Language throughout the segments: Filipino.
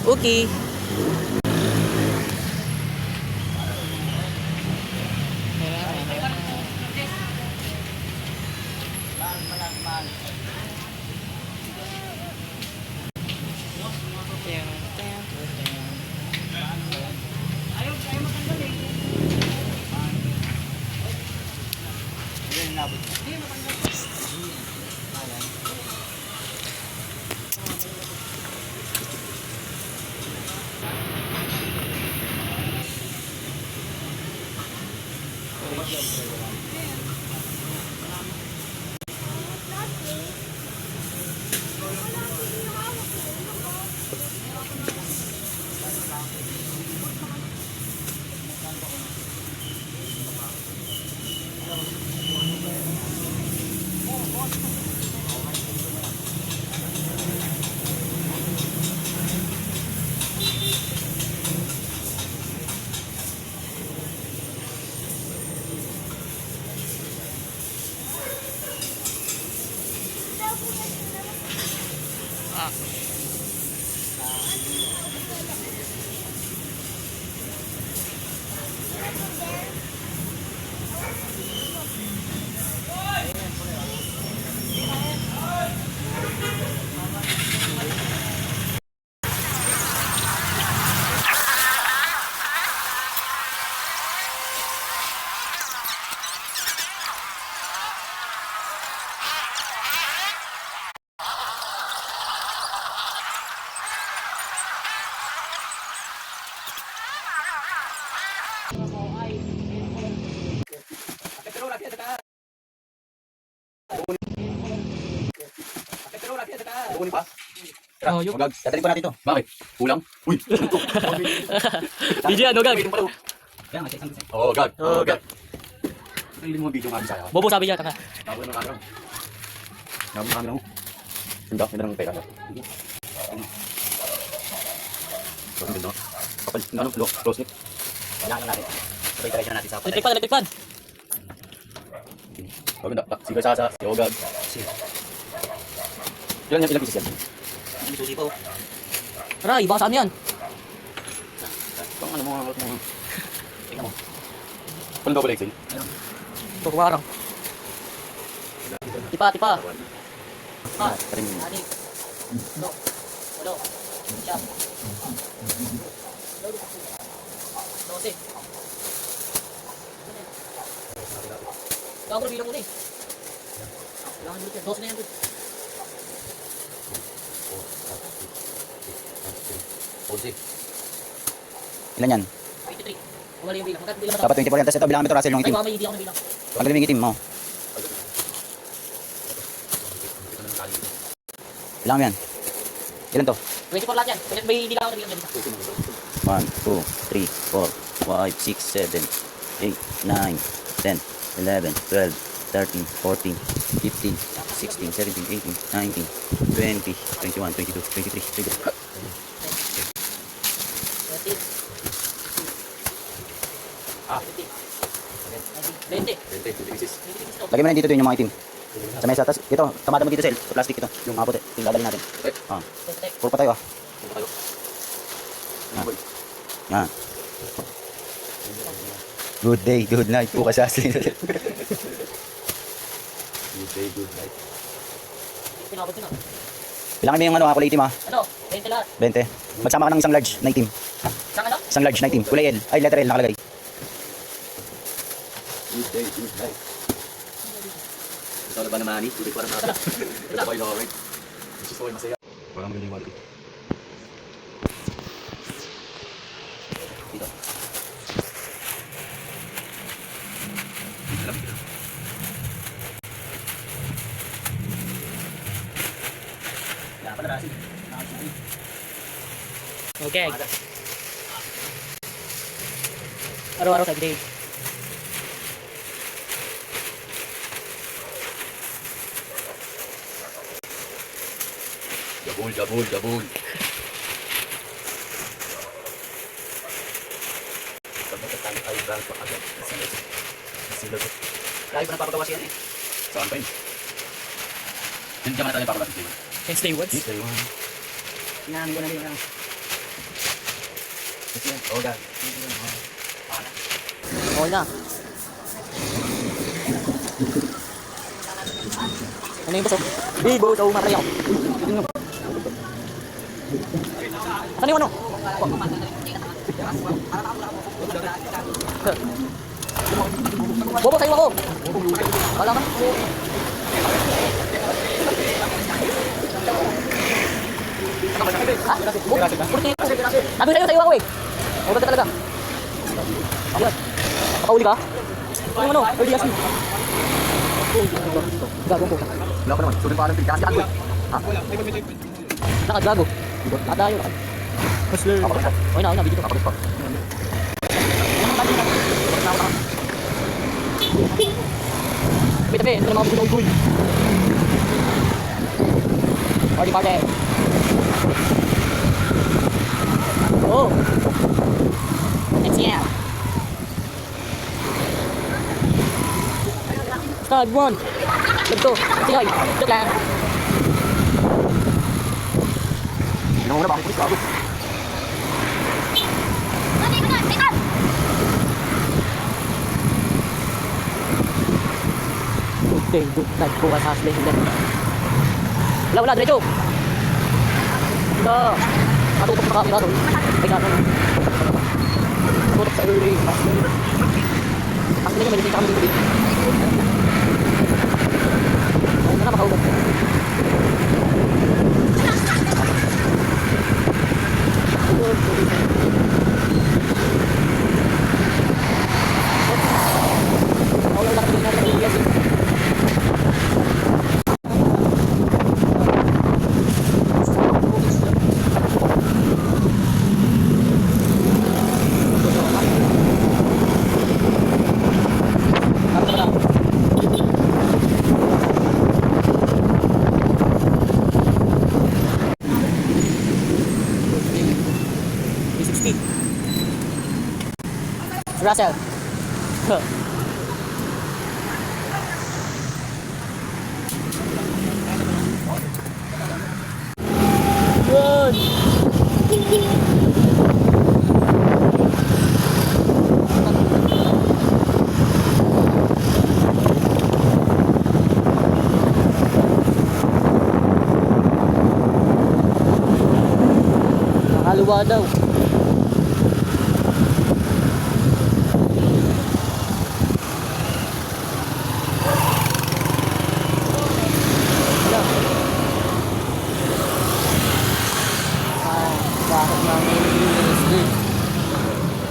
Okay. Kukunin pa. Oh, yun. Gag, dadalhin pa natin ito. Bakit? Kulang? Uy! Video ano, Gag? Kaya nga, isang isa. Oo, Gag. Oo, Gag. Hindi mo video nga sa Bobo sabi niya, taka. Tawag ng camera mo. Tawag ng camera mo. Ganda, ganda ng pera. Ganda. Kapal, ano, close knit. Kailangan natin. Sabay-sabay na natin sa Electric fan, electric fan. Ganda. Sige sa yo, Gag. Ilang pieces yan? Hindi susi pa, oh. Aray, baka saan yan? Kung ano mo, tingnan mo. Kung double XL? Ito, kumarang. Tipa, tipa. Ah, karin. Anik. Ulo. Ulo. Siyam. 12. Gagawin bilang ko na eh. Kailangan dito yan. 12 na yan. Ilan yan? 23. Wala yung bilang. Magkat bilang Dapat 24 yan. Tapos ito, bilang ito, Russell, yung ay, itim. baka may hindi ako na bilang. Pagdating yung itim mo. Ilan yan? Ilan to? 24 lahat yan. Magkat may hindi lang ako na bilang. 1, 2, 3, 4, 5, 6, 7, 8, 9, 10, 11, 12, 13, 14, 15, 16, 17, 18, 19, 20, 21, 22, 23, 24. 20. Lagyan mo na dito yung mga itim. Sa mesa. Tapos ito, kamada mo dito, Sel. Sa plastic ito. Yung mga puti. Yung dadalhin natin. Puro pa tayo, ah. Yan. Good day, good night. Bukas asin. Good day, good night. Pinabot ko na. Kailangan mo yung ano, kulay itim, ah. Ano? 20 lahat. 20. Magsama ka ng isang large na itim. Saan ano? Isang large na itim. Kulay L. Ay, letter L nakalagay. Good day, good night. Ito na ba naman, eh? Tuloy ko parang natin. Ito pa yung okay. Gusto ko yung masaya. Parang maganda yung wallet. Dito. Kaya pala Rasin. Okay. Araw-araw sa grade. Jabul, jabul, jabul. Lagi pa napapagawa siya eh. Saan pa yun? Hindi naman natin napapagawa siya. Can stay once. Dito yun. Inamin ko na rin lang. Okay na. Ano yung baso? Bibo, so maray ako. Ano yung ano? Bobo, sa'yo ako. Wala ka. Ha? Puti. Sabi sa'yo ako eh. Huwag ka talaga. Ayan. Makauli ka? Ano yung ano? LDS. Gagong ko. Wala pa naman. Sunod pa alam pinagkakasaan ko eh. Ha? Nakagago. Natayo na. Hustler. Okay na, video ko. Ako rin pa. Tabi, ito na mga bugoy-bugoy. Party, party. Oh. Let's yeah. Start one. Let's go. Sige, joke lang. Ginawa na ba ako pulis ka? Okay, good. Nagbukas hasling din. Wala, diretso. Ito. Matutok sa kamera doon. Ay, sa akin. Matutok sa early. Ang hindi ka medyo kami dito. Ay, na makaugat. Wala lang din natin yung Russell. Huh. Good. Nakaluwa daw. Bakit namin USB?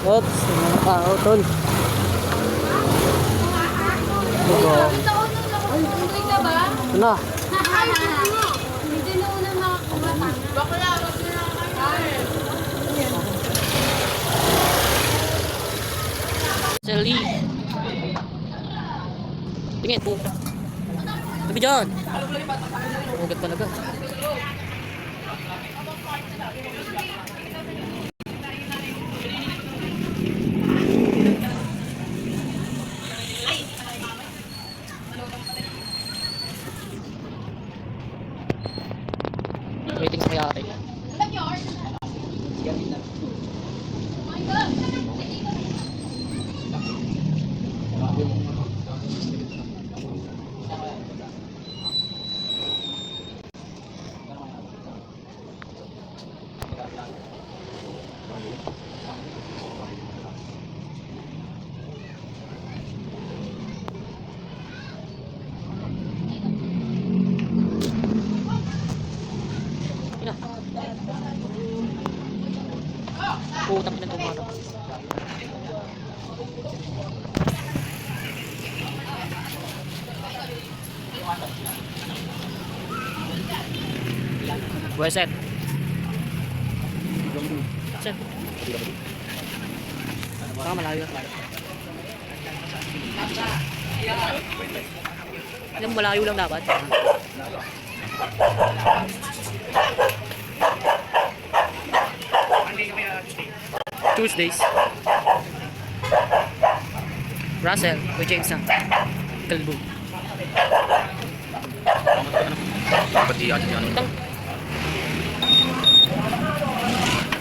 Oops, yung mga tao tol. Ito. Hindi ka ba? Ito na. Hindi na unang nakakuha. Bakla, wag na nakakain. Sally. Tingin po. Tabi dyan. Ugat talaga. Waiting sa kayate. Putang ina tumano. Where's that? Set. Baka malayo. Alam, malayo lang dapat. Tuesdays. Russell, with James na. Kalbo. Dapat i-ano yan.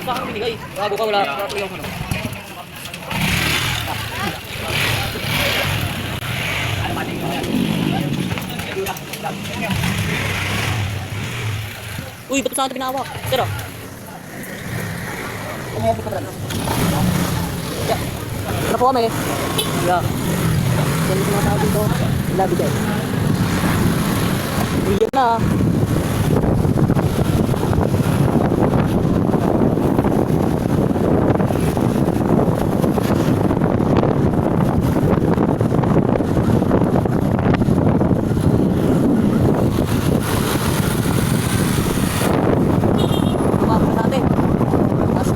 sa akin binigay. Gago ka, wala. Wala tuloy ako ano. Uy, ba't saan ito pinawak? Sir, oh. Yeah. Ano po kami? Yeah. Yan yung sinasabi dito. Labi dyan. Yan na. Tumapos natin. Tapos